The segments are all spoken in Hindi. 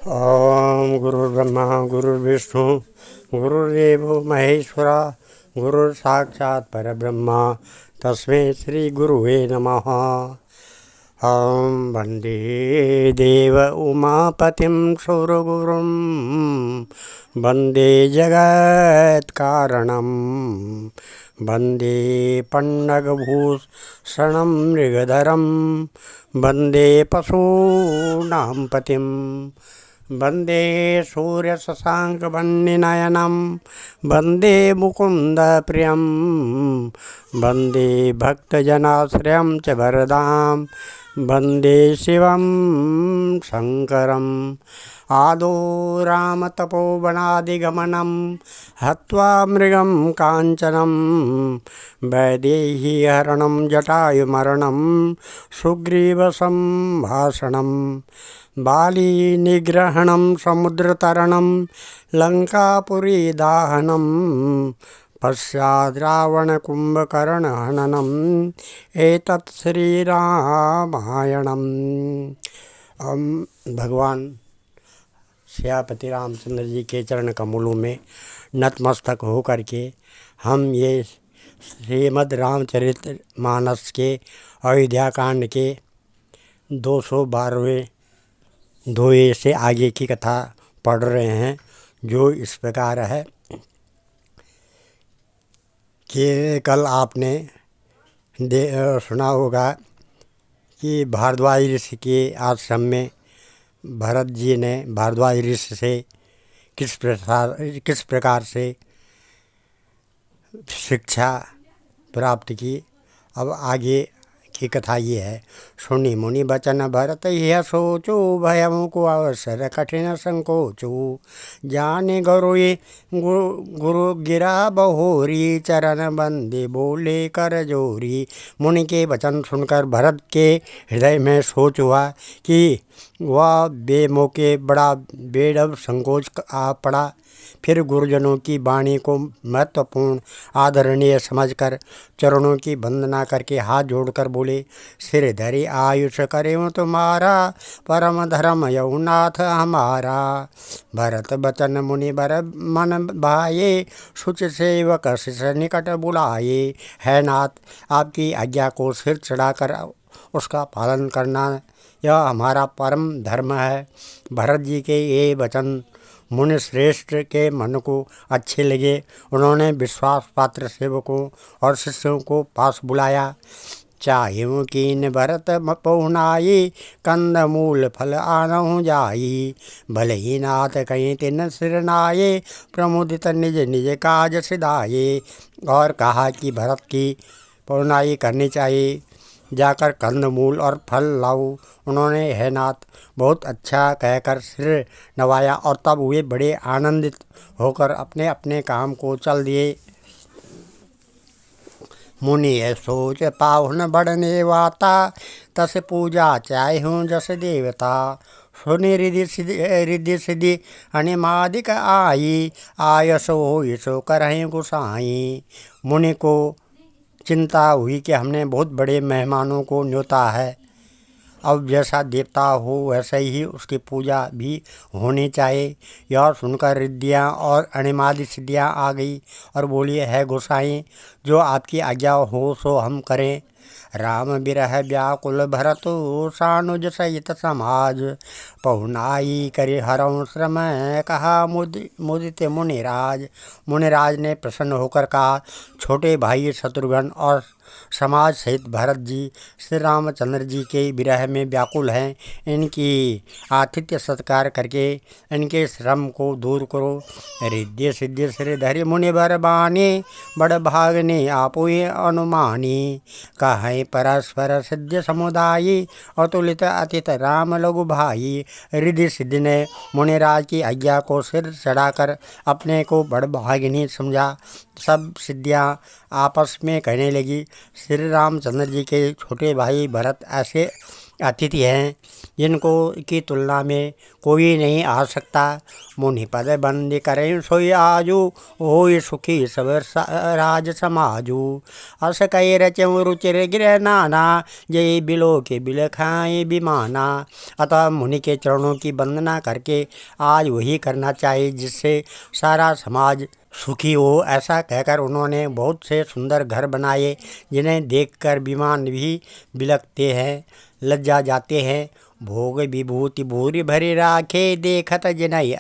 ओम गुरुर्ब्रह्मा गुरुर्विष्णु गुरुर्देवो महेश्वरा गुरुर् साक्षात् परब्रह्म तस्मै श्री गुरुवे नमः। ओम वंदे देव उमापतिं सुरगुरुं वंदे जगत्कारणं वंदे पन्नगभूषणं मृगधरं वंदे पशूनां पतिं वंदे सूर्यशशाङ्कवह्निनयनं वंदे मुकुन्दप्रियं वंदे भक्तजनाश्रयं च वरदां वंदे शिवं शङ्करम्। आदौ रामतपोवनादिगमनं हत्वा मृगं काञ्चनं वैदेहीहरणं जटायुमरणं सुग्रीवसम्भाषणं बालीनिग्रहणं समुद्रतरणं लङ्कापुरीदाहनं पश्चाद् रावणकुम्भकर्णहननम् एतत् श्रीरामायणम्। भगवान सियापति रामचंद्र जी के चरण कमलों में नतमस्तक होकर के हम ये श्रीमद् रामचरित मानस के अयोध्या कांड के 212वें दोहे से आगे की कथा पढ़ रहे हैं, जो इस प्रकार है कि कल आपने सुना होगा कि भारद्वाज ऋषि के आश्रम में भरत जी ने भारद्वाज ऋषि से किस प्रकार से शिक्षा प्राप्त की। अब आगे की कथा ये है। सुनि मुनि बचन भरत यह सोचो भयमु को अवसर कठिन संकोचो जाने गुरु गिरा बहोरी चरण बंदे बोले कर जोरी। मुनि के वचन सुनकर भरत के हृदय में सोच हुआ कि वह बेमौके बड़ा बेडब संकोच आ पड़ा। फिर गुरुजनों की वाणी को महत्वपूर्ण आदरणीय समझकर चरणों की वंदना करके हाथ जोड़कर बोले, सिर धरि आयुष करें तुम्हारा परम धर्म यहुनाथ हमारा। भरत बचन मुनि बर मन भाये सुच सेवक शिष निकट बुलाए। है नाथ, आपकी आज्ञा को सिर चढ़ाकर उसका पालन करना यह हमारा परम धर्म है। भरत जी के ये वचन मुनि श्रेष्ठ के मन को अच्छे लगे। उन्होंने विश्वास पात्र सेवकों और शिष्यों को पास बुलाया। चाहिए कीन भरत पहुनाई कंद मूल फल आनहु जाई। भले ही नाथ कहीं तिन सिरनाये प्रमुदित निज निज काज सिधाये। और कहा कि भरत की पहुनाई करनी चाहिए, जाकर कंदमूल और फल लाओ। उन्होंने है नाथ बहुत अच्छा कहकर सिर नवाया और तब वे बड़े आनंदित होकर अपने अपने काम को चल दिए। मुनि है सोच पाहुन बढ़ने वाता तस पूजा चाहे हूँ जस देवता। सुनि रिद्धि सिद्धि अनिमादिक आई आयसो हो सो करहीं गुसाई। मुनि को चिंता हुई कि हमने बहुत बड़े मेहमानों को न्योता है। अब जैसा देवता हो वैसे ही उसकी पूजा भी होनी चाहिए। यह सुनकर रिद्धियाँ और अणिमादि सिद्धियाँ आ गई और बोली, है गोसाई, जो आपकी आज्ञा हो सो हम करें। राम बिरह व्याकुल भरतो सानुज सहित समाज पहुनाई करे हरऊँ श्रम कहा मुदित मुनिराज। मुनिराज ने प्रसन्न होकर कहा, छोटे भाई शत्रुघ्न और समाज सहित भरत जी श्री रामचंद्र जी के विरह में व्याकुल हैं। इनकी आतिथ्य सत्कार करके इनके श्रम को दूर करो। रिद्धि सिद्धि श्री धरि मुनि बर बानी बड़ भागने आपुए अनुमानी। कहें परस्पर सिद्धि समुदायी अतुलित अतित राम लघु भाई। रिद्धि सिद्धि ने मुनिराज की आज्ञा को सिर चढ़ाकर अपने को बड़ भागिनी समझा। सब सिद्धियाँ आपस में कहने लगी, श्री रामचंद्र जी के छोटे भाई भरत ऐसे अतिथि हैं, जिनको की तुलना में कोई नहीं आ सकता। मुनि पद बंदी करें सोई आजू, होई सुखी सब राज समाजू। अस कई रचऊँ रुचिर गृह नाना, जय बिलो के बिल खाए बिमाना। अतः मुनि के चरणों की वंदना करके आज वही करना चाहिए जिससे सारा समाज सुखी हो। ऐसा कहकर उन्होंने बहुत से सुंदर घर बनाए, जिन्हें देखकर विमान भी बिलखते हैं, लज्जा जाते हैं। भोग विभूति भूरि भरी राखे, देखत जिनहि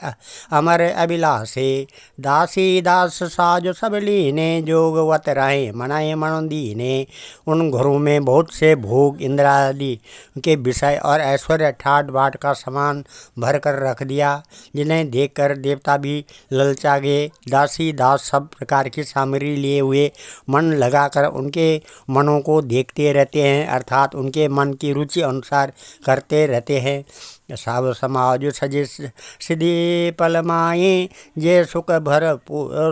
अमर अभिलाषे। दासी दास साज सब लीने, जोगवत रहे मनाए मन दीने। उन घरों में बहुत से भोग इंद्रादि के विषय और ऐश्वर्य ठाट बाट का सामान भर कर रख दिया, जिन्हें देखकर देवता भी ललचा गए। दासी दास सब प्रकार की सामग्री लिए हुए मन लगाकर उनके मनों को देखते रहते हैं, अर्थात उनके मन की रुचि अनुसार करते रहते हैं। सब समाज सजे सिद्धि पलमाई, जे सुख भर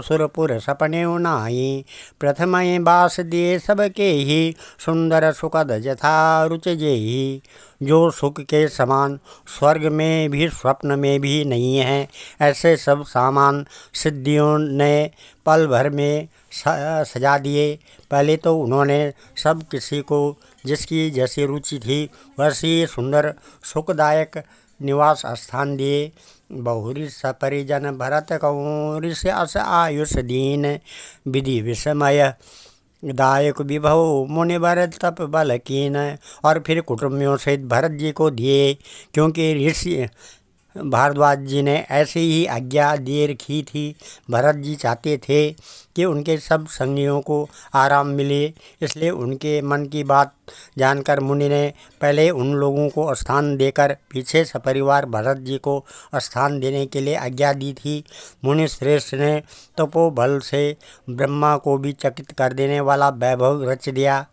सुरपुर सपने नाई। प्रथम बास दिए सबके ही, सुंदर सुखद जथा रुचि जेहि। जो सुख के समान स्वर्ग में भी स्वप्न में भी नहीं है, ऐसे सब सामान सिद्धियों ने पल भर में सजा दिए। पहले तो उन्होंने सब किसी को जिसकी जैसी रुचि थी वैसी सुंदर सुखदायक निवास स्थान दिए। बहुरी सपरिजन भरत कहूँ, ऋष अस आयुष दीन। विधि विस्मय दायक विभव, मुनि भरत तप बल कीन। और फिर कुटुंबियों सहित भरत जी को दिए, क्योंकि ऋषि भारद्वाज जी ने ऐसी ही आज्ञा दे रखी थी। भरत जी चाहते थे कि उनके सब संगियों को आराम मिले, इसलिए उनके मन की बात जानकर मुनि ने पहले उन लोगों को स्थान देकर पीछे सपरिवार भरत जी को स्थान देने के लिए आज्ञा दी थी। मुनि श्रेष्ठ ने तपोबल से ब्रह्मा को भी चकित कर देने वाला वैभव रच दिया।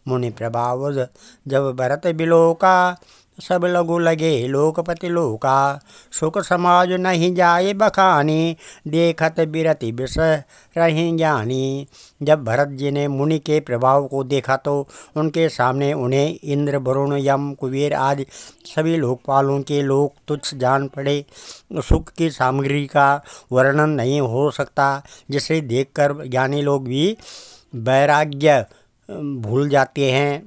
मुनि प्रभाव जब भरत बिलोका, सब लघु लगे लोकपति लोका। सुख समाज नहीं जाए बखानी, देखत बिरति विष रही ज्ञानी। जब भरत जी ने मुनि के प्रभाव को देखा तो उनके सामने उन्हें इंद्र वरुण यम कुबेर आदि सभी लोकपालों के लोग तुच्छ जान पड़े। सुख की सामग्री का वर्णन नहीं हो सकता, जिसे देखकर ज्ञानी लोग भी वैराग्य भूल जाते हैं।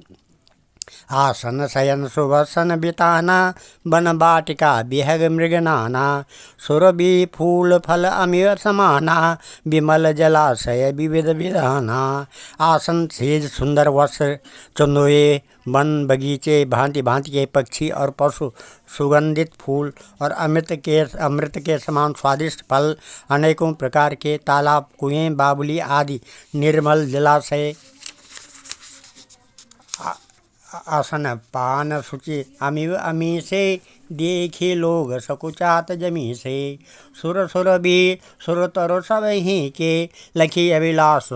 आसन शयन सुवसन बिताना, वन बाटिका बिहग मृग नाना। सुरभि फूल फल अमिय समाना, विमल जलाशय विविध विधाना। आसन सेज सुंदर वस्त्र चंदोए, वन बगीचे भांति भांति के पक्षी और पशु, सुगंधित फूल और अमृत के समान स्वादिष्ट फल, अनेकों प्रकार के तालाब कुएं बावली आदि निर्मल जलाशय, आसन पान शुचि अमीव अमी से, देखे लोग सकुचात जमी से। सुर सुर भी सुर तर सब ही के, लखी अभिलाष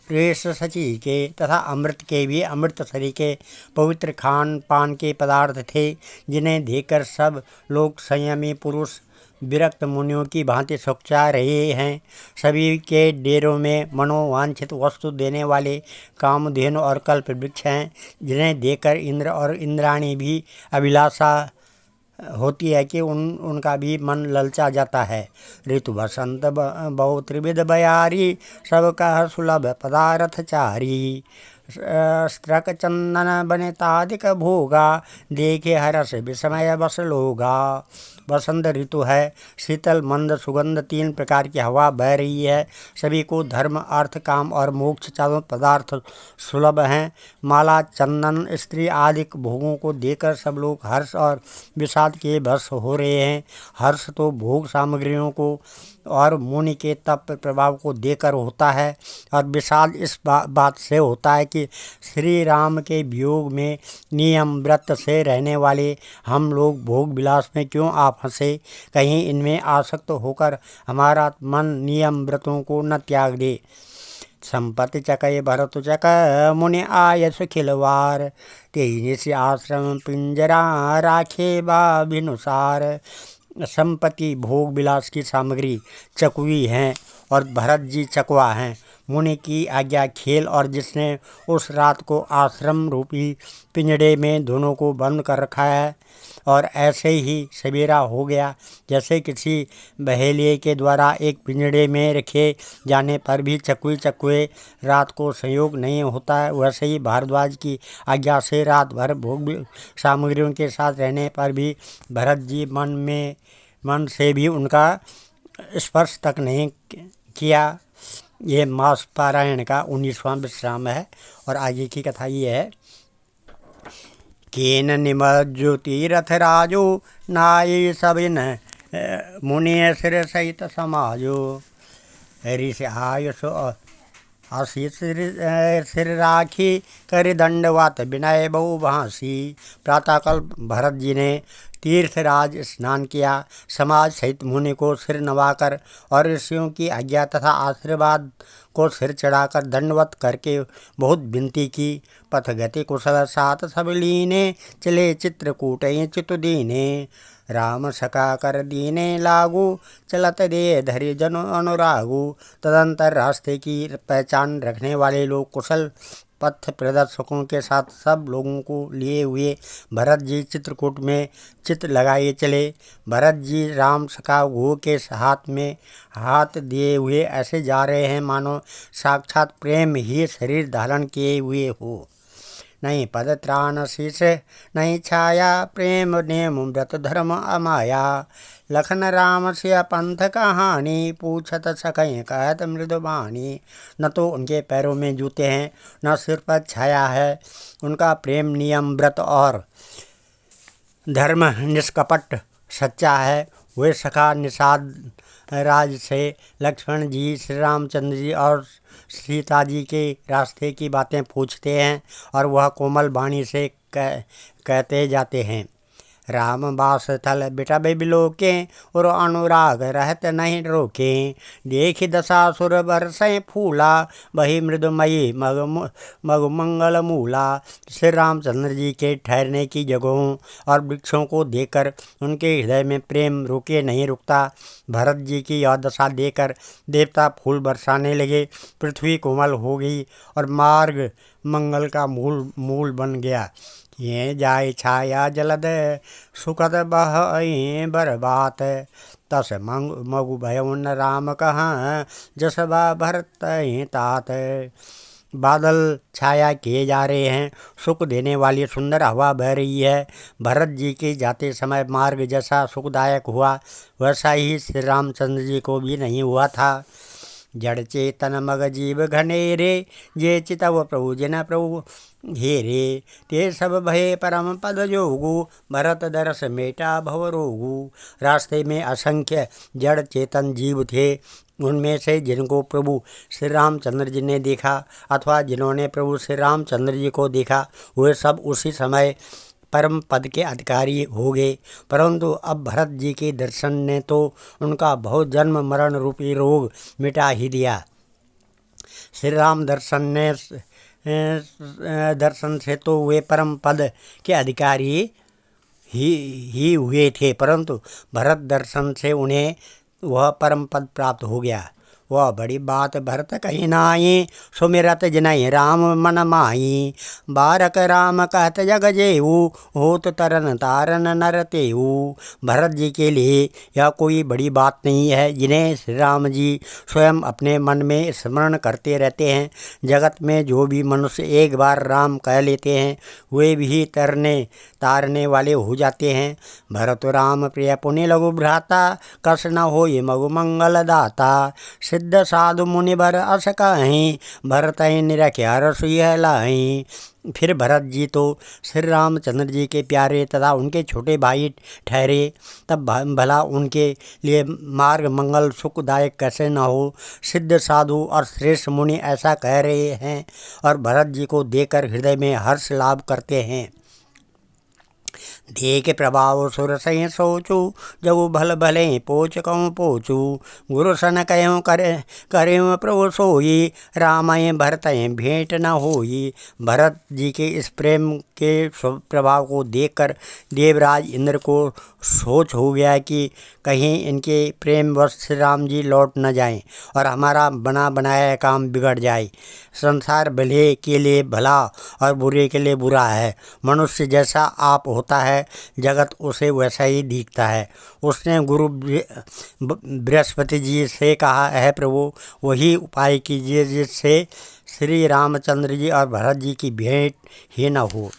रेश सची के। तथा अमृत के भी अमृत सरीके पवित्र खान पान के पदार्थ थे, जिन्हें देखकर सब लोग संयमी पुरुष विरक्त मुनियों की भांति सुखचा रहे हैं। सभी के डेरों में मनोवांछित वस्तु देने वाले कामधेनु और कल्प वृक्ष हैं, जिन्हें देखकर इंद्र और इंद्राणी भी अभिलाषा होती है कि उनका भी मन ललचा जाता है। ऋतु बसंत बहु त्रिविध बयारी, सबका सुलभ पदार्थ चारी। स्त्रक चंदन बनितादिक भोगा, देखे हरस विस्मय बस लोगा। बसंत ऋतु है, शीतल मंद सुगंध 3 प्रकार की हवा बह रही है। सभी को धर्म अर्थ काम और मोक्ष चारों पदार्थ सुलभ हैं। माला चंदन स्त्री आदि भोगों को देखकर सब लोग हर्ष और विषाद के बस हो रहे हैं। हर्ष तो भोग सामग्रियों को और मुनि के तप प्रभाव को देकर होता है, और विषाद इस बात से होता है कि श्री राम के वियोग में नियम व्रत से रहने वाले हम लोग भोग विलास में क्यों आप फंसे। कहीं इनमें आसक्त होकर हमारा मन नियम व्रतों को न त्याग दे। संपत्ति चकय भरत चक, मुनि आय सुखिलवार। तेई निशि आश्रम पिंजरा, राखे बा बिनुसार। संपत्ति भोग विलास की सामग्री चकुई हैं और भरत जी चकवा हैं। मुनि की आज्ञा खेल और जिसने उस रात को आश्रम रूपी पिंजड़े में दोनों को बंद कर रखा है। और ऐसे ही सवेरा हो गया। जैसे किसी बहेलिए के द्वारा एक पिंजड़े में रखे जाने पर भी चकुई चकुए रात को संयोग नहीं होता है, वैसे ही भारद्वाज की आज्ञा से रात भर भोग सामग्रियों के साथ रहने पर भी भरत जी मन से भी उनका स्पर्श तक नहीं किया। ये मास पारायण का 19वां विश्राम है। और आगे की कथा ये है। केन निमज्जु तीरथ राजो नाई सबिन मुनि सिर सहित समाजो ऋषि आयुष आशीष सिर राखी कर दंडवत विनय बहु भांसी। प्रातःकाल भरत जी ने तीर्थराज स्नान किया, समाज सहित मुनि को सिर नवाकर और ऋषियों की आज्ञा तथा आशीर्वाद को सिर चढ़ाकर दंडवत करके बहुत विनती की। पथगति कुशल सात सब लीने चले चित्रकूट चितु दीने। राम सका कर दीने लागू चलत दे धरि जन अनुरागू। तदंतर रास्ते की पहचान रखने वाले लोग कुशल पथ प्रदर्शकों के साथ सब लोगों को लिए हुए भरत जी चित्रकूट में चित्र लगाए चले। भरत जी राम सखा घू के हाथ में हाथ दिए हुए ऐसे जा रहे हैं मानो साक्षात प्रेम ही शरीर धारण किए हुए हो। नहीं पद त्राण शीश नहीं छाया प्रेम नेम व्रत धर्म अमाया। लखन राम से पंथ कहानी पूछत सकें कहत मृदुबानी। न तो उनके पैरों में जूते हैं न सिर पर छाया है। उनका प्रेम नियम व्रत और धर्म निष्कपट सच्चा है। वे सखा निषाद राज से लक्ष्मण जी श्री रामचंद्र जी और सीता जी के रास्ते की बातें पूछते हैं और वह कोमल वाणी से कहते जाते हैं। राम बास थल बिटब बिलोके और अनुराग रहत नहीं रोके। देखि दशासुर बरसें फूला वही मृदुमयी मग मंगल मूला। श्री रामचंद्र जी के ठहरने की जगहों और वृक्षों को देखकर उनके हृदय में प्रेम रुके नहीं रुकता। भरत जी की यह दशा देखकर देवता फूल बरसाने लगे। पृथ्वी कोमल हो गई और मार्ग मंगल का मूल बन गया। ये जाय छाया जलद सुखद बह बरबात। तस मगु भयउन राम कहाँ जसबा भरत तात। बादल छाया किए जा रहे हैं, सुख देने वाली सुंदर हवा बह रही है। भरत जी के जाते समय मार्ग जैसा सुखदायक हुआ वैसा ही श्री रामचंद्र जी को भी नहीं हुआ था। जड़ चेतन मग जीव घनेरे जे चितव प्रभु जिन प्रभु हेरे। ते सब भये परम पद जोगु भरत दरस मेटा भव रोगु। रास्ते में असंख्य जड़ चेतन जीव थे। उनमें से जिनको प्रभु श्री रामचंद्र जी ने देखा अथवा जिन्होंने प्रभु श्री रामचंद्र जी को देखा वे सब उसी समय परम पद के अधिकारी हो गए। परंतु अब भरत जी के दर्शन ने तो उनका बहुत जन्म मरण रूपी रोग मिटा ही दिया। श्री राम दर्शन से तो वे परम पद के अधिकारी ही हुए थे, परंतु भरत दर्शन से उन्हें वह परम पद प्राप्त हो गया। वह बड़ी बात भरत कही नाई सुमिरत जिनहि राम मन माई। बारक राम कहत जग जेऊ होत तरन तारन नर तेऊ। भरत जी के लिए यह कोई बड़ी बात नहीं है जिन्हें श्री राम जी स्वयं अपने मन में स्मरण करते रहते हैं। जगत में जो भी मनुष्य एक बार राम कह लेते हैं वे भी तरने तारने वाले हो जाते हैं। भरत राम प्रिय पुण्य लघु भ्राता कस न होय मगु मंगल दाता। सिद्ध साधु मुनि बर अस कहीं भरत निरख्या रसुई लाई। फिर भरत जी तो श्री रामचंद्र जी के प्यारे तथा उनके छोटे भाई ठहरे, तब भला उनके लिए मार्ग मंगल सुखदायक कैसे न हो। सिद्ध साधु और श्रेष्ठ मुनि ऐसा कह रहे हैं और भरत जी को देखकर हृदय में हर्ष लाभ करते हैं। देख प्रभाव सुर सही सोचू जब भल भले पोच कहूँ पोचू। गुरु सन कहूँ करें प्रभु सोई रामय भरत भेंट न होई। भरत जी के इस प्रेम के प्रभाव को देखकर देवराज इंद्र को सोच हो गया कि कहीं इनके प्रेमवश श्री राम जी लौट न जाएं और हमारा बना बनाया काम बिगड़ जाए। संसार भले के लिए भला और बुरे के लिए बुरा है। मनुष्य जैसा आप होता है, जगत उसे वैसा ही दिखता है। उसने गुरु बृहस्पति जी से कहा, है प्रभु, वही उपाय कीजिए जिससे श्री रामचंद्र जी और भरत जी की भेंट ही न हो।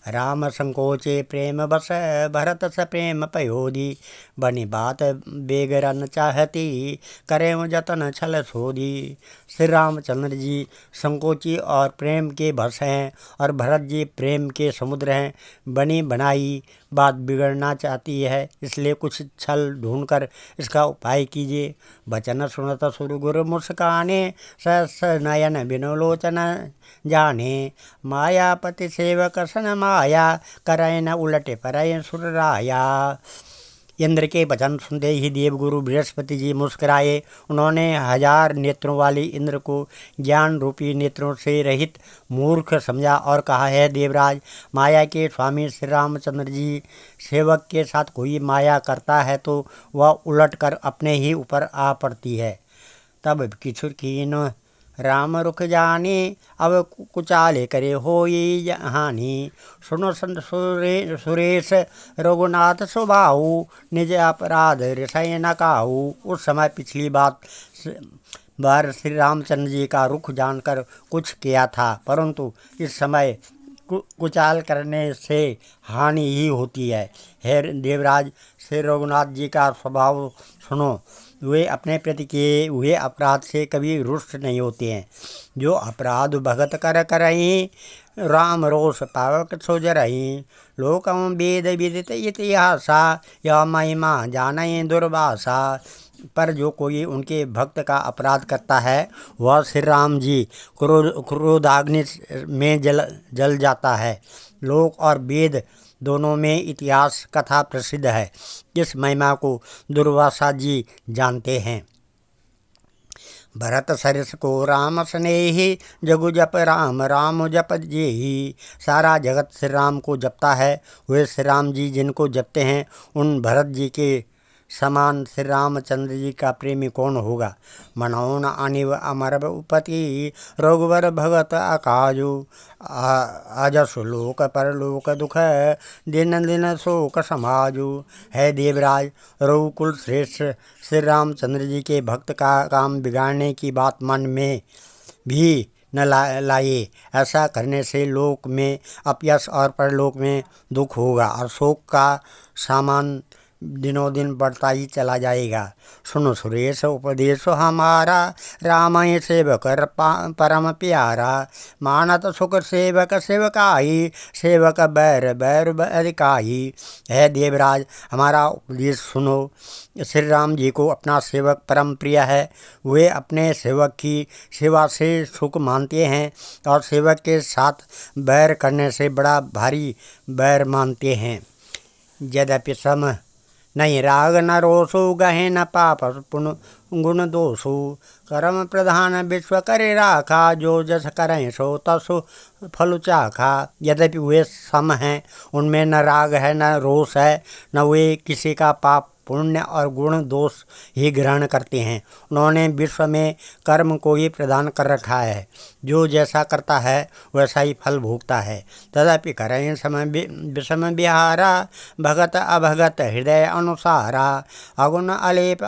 राम संकोचे प्रेम बस, भरत स प्रेम पयोधी। बनी बात बेगरन चाहती, करे जतन छल सोधी। श्री रामचंद्र जी संकोची और प्रेम के बस हैं और भरत जी प्रेम के समुद्र हैं। बनी बनाई बात बिगड़ना चाहती है, इसलिए कुछ छल ढूंढकर इसका उपाय कीजिए। बचन सुनत सुरगुर मुस्काने, सहस नयन बिनु लोचन जाने। मायापति सेवक सन माया, करय न उलटे परय सुरराया। इंद्र के वचन सुनते ही देवगुरु बृहस्पति जी मुस्कुराए। उन्होंने 1000 नेत्रों वाली इंद्र को ज्ञान रूपी नेत्रों से रहित मूर्ख समझा और कहा, है देवराज, माया के स्वामी श्री रामचंद्र जी सेवक के साथ कोई माया करता है तो वह उलट कर अपने ही ऊपर आ पड़ती है। तब किछुर कीन राम रुख जाने, अब कुचाले करे होई हानि। सुनो संत सुरेश रघुनाथ सुबाऊ, निज अपराध ऋषय न काऊ। उस समय पिछली बार श्री रामचंद्र जी का रुख जानकर कुछ किया था, परंतु इस समय कुचाल करने से हानि ही होती है। हे देवराज, श्री रघुनाथ जी का स्वभाव सुनो। वे अपने प्रति किए हुए अपराध से कभी रुष्ट नहीं होते हैं। जो अपराध भगत कर करही, राम रोष पावक सोजरही। लोकम वेद विदित इतिहासा, यह महिमा जानय दुर्वासा। पर जो कोई उनके भक्त का अपराध करता है, वह श्री राम जी क्रोधाग्नि में जल जाता है। लोक और वेद दोनों में इतिहास कथा प्रसिद्ध है। इस महिमा को दुर्वासा जी जानते हैं। भरत सरिस को राम स्नेही, जगु जप राम राम जप जेही। सारा जगत श्री राम को जपता है। वे श्री राम जी जिनको जपते हैं, उन भरत जी के समान श्री रामचंद्र जी का प्रेमी कौन होगा। मनौन अनिव अमर उपति, रघुवर भगत अकाजु। अजसु लोक परलोक दुख, दिन दिन शोक समाजु। है देवराज, रघुकुल श्रेष्ठ श्री रामचंद्र जी के भक्त का काम बिगाड़ने की बात मन में भी न लाए। ऐसा करने से लोक में अपयश और परलोक में दुख होगा और शोक का सामान दिनों दिन बढ़ता ही चला जाएगा। सुनो सुरेश उपदेश हमारा, रामय सेवक परम प्यारा। मानत सुख सेवक सेवकाई, सेवक बैर बैर अधिकाई। है देवराज, हमारा उपदेश सुनो। श्री राम जी को अपना सेवक परम प्रिय है। वे अपने सेवक की सेवा से सुख मानते हैं और सेवक के साथ बैर करने से बड़ा भारी बैर मानते हैं। यद्यपि सम नहीं राग न रोसु, गहे न पाप पुन गुण दोषु। कर्म प्रधान विश्व करे राखा, जो जस करें सो तसु फल चाखा। यद्यपि वे सम हैं, उनमें न राग है न रोष है, न वे किसी का पाप पुण्य और गुण दोष ही ग्रहण करते हैं। उन्होंने विश्व में कर्म को ही प्रदान कर रखा है। जो जैसा करता है वैसा ही फल भोगता है। तथापि करें विषम विहारा, भगत अभगत हृदय अनुसारा। अगुण अलेप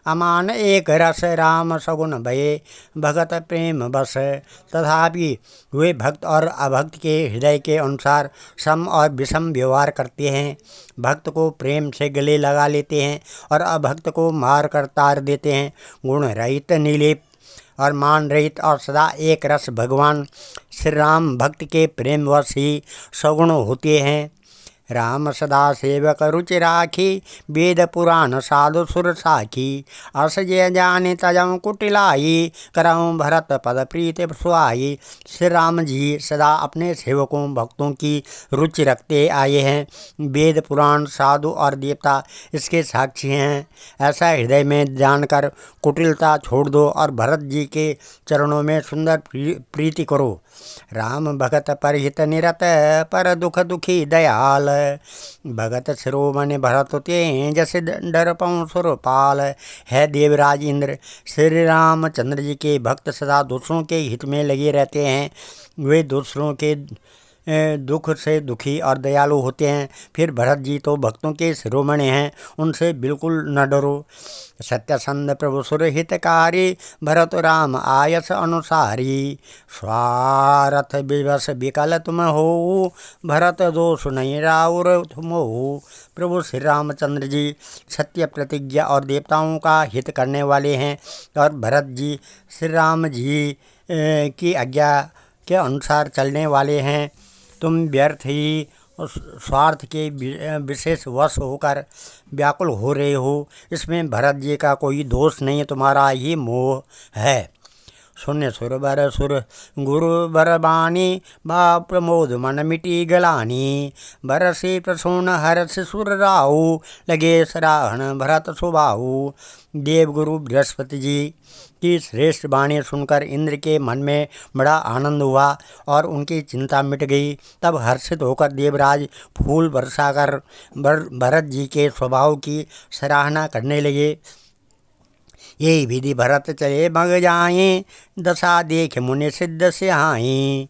अमान एक रस, राम सगुण भये भगत प्रेम बस। तथापि वे भक्त और अभक्त के हृदय के अनुसार सम और विषम व्यवहार करते हैं। भक्त को प्रेम से गले लगा लेते हैं और अभक्त को मार कर तार देते हैं। गुण रहित नीलिप और मान रहित और सदा एक रस भगवान श्री राम भक्त के प्रेमवश ही सगुण होते हैं। राम सदा सेवक रुचि राखी, वेद पुराण साधु सुर साखी। अस जय जाने तजम कुटिलाई, करऊँ भरत पद प्रीति सुहाई। श्री राम जी सदा अपने सेवकों भक्तों की रुचि रखते आए हैं। वेद पुराण साधु और देवता इसके साक्षी हैं। ऐसा हृदय में जानकर कुटिलता छोड़ दो और भरत जी के चरणों में सुंदर प्रीति करो। राम भगत परहित निरत, पर दुख दुखी दयाल। भगत शिरोमणि भरत तेजस डरपौं सुरपाल। है देवराज इंद्र श्री रामचंद्र जी के भक्त सदा दूसरों के हित में लगे रहते हैं। वे दूसरों के दुख से दुखी और दयालु होते हैं। फिर भरत जी तो भक्तों के शिरोमणि हैं, उनसे बिल्कुल न डरो। सत्यसंध प्रभु सुरहितकारी भरत राम आयस अनुसारी। स्वार्थ विवश विकल तुम हो भरत दोष नहीं राउर तुम हो। प्रभु श्री रामचंद्र जी सत्य प्रतिज्ञा और देवताओं का हित करने वाले हैं और भरत जी श्री राम जी की आज्ञा के अनुसार चलने वाले हैं। तुम व्यर्थ ही स्वार्थ के विशेष वश होकर व्याकुल हो रहे हो। इसमें भरत जी का कोई दोष नहीं, तुम्हारा ही मोह है। शून्य सुर बर सुर गुरु बरबानी बा प्रमोद मन मिटी गलानी। बरसे प्रसून हर्ष सुर राहु लगे सराहन भरत सुबाहु। देवगुरु बृहस्पति जी की श्रेष्ठ वाणी सुनकर इंद्र के मन में बड़ा आनंद हुआ और उनकी चिंता मिट गई। तब हर्षित होकर देवराज फूल बरसाकर भरत जी के स्वभाव की सराहना करने लगे। ये विधि भरत चले मग जाए दशा देख मुनि सिद्ध से हाई।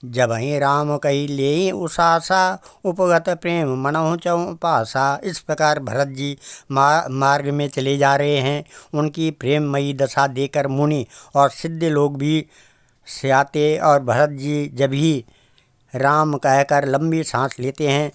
जब ही राम कही ले उषासा उपगत प्रेम मनहु चौपासा। इस प्रकार भरत जी मार्ग में चले जा रहे हैं। उनकी प्रेममयी दशा देकर मुनि और सिद्ध लोग भी स्याते और भरत जी जब ही राम कहकर लंबी सांस लेते हैं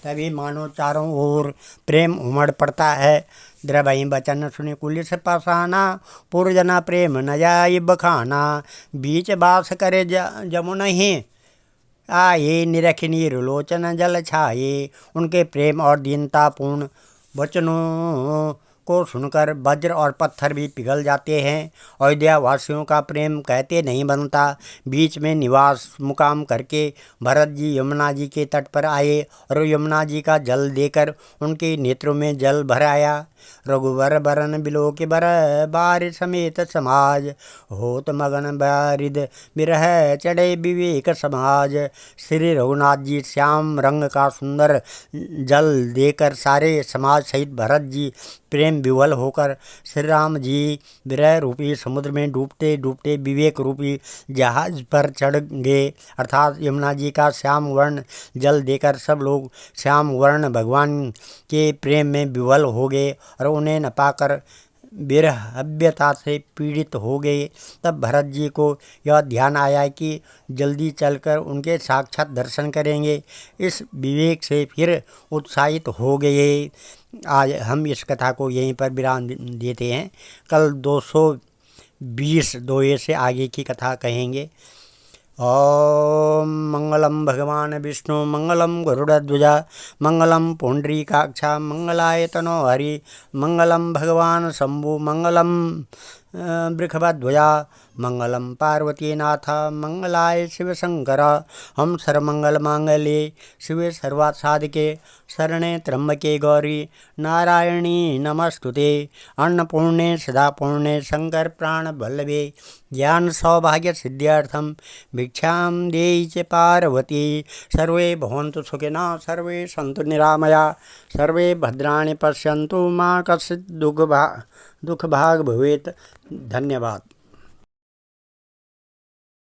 तभी मानो चारों ओर प्रेम उमड़ पड़ता है। द्रवई बचन सुनि कुलिस पासाना पुरजना प्रेम न जाई बखाना। बीच बास करे जमुनहि आए निरख नीरलोचन जल छाए। उनके प्रेम और दीनतापूर्ण वचनों को सुनकर वज्र और पत्थर भी पिघल जाते हैं। अयोध्या वासियों का प्रेम कहते नहीं बनता। बीच में निवास मुकाम करके भरत जी यमुना जी के तट पर आए और यमुना जी का जल देकर उनके नेत्रों में जल भर आया। रघुवर बरन बिलो के बर बार समेत समाज। होत मगन बारिद बिरह चढ़े विवेक समाज। श्री रघुनाथ जी श्याम रंग का सुंदर जल देकर सारे समाज सहित भरत जी प्रेम विवल होकर श्री राम जी विरह रूपी समुद्र में डूबते डूबते विवेक रूपी जहाज पर चढ़ गए। अर्थात यमुना जी का श्याम वर्ण जल देकर सब लोग श्याम वर्ण भगवान के प्रेम में विवल हो गए और उन्हें न पाकर विरहव्यता से पीड़ित हो गए। तब भरत जी को यह ध्यान आया कि जल्दी चलकर उनके साक्षात दर्शन करेंगे। इस विवेक से फिर उत्साहित हो गए। आज हम इस कथा को यहीं पर विराम देते हैं। कल 220 दोहे से आगे की कथा कहेंगे। ओम मंगलम भगवान विष्णु मंगलम गरुड़ध्वजा मंगलम पुंडरीकाक्षा मंगलाय तनो हरि मंगलम भगवान शंभु मंगलम वृषभध्वजा मंगलम पार्वती नाथ मंगलाय शिव शंकर। हम सर्वमंगल मांगल्ये शिवे सर्वार्थ साधके शरणे त्र्यंबके गौरी नारायणी नमस्तुते। अन्नपूर्णे सदापूर्णे शंकर प्राण वल्लभे ज्ञान सौभाग्य सिद्ध्यर्थम भिक्षां देहि च पार्वती। सर्वे भवन्तु सुखिनः सर्वे सन्तु निरामया सर्वे भद्राणि पश्यन्तु मा कश्चित् दुःख भाग् भवेत्। धन्यवाद।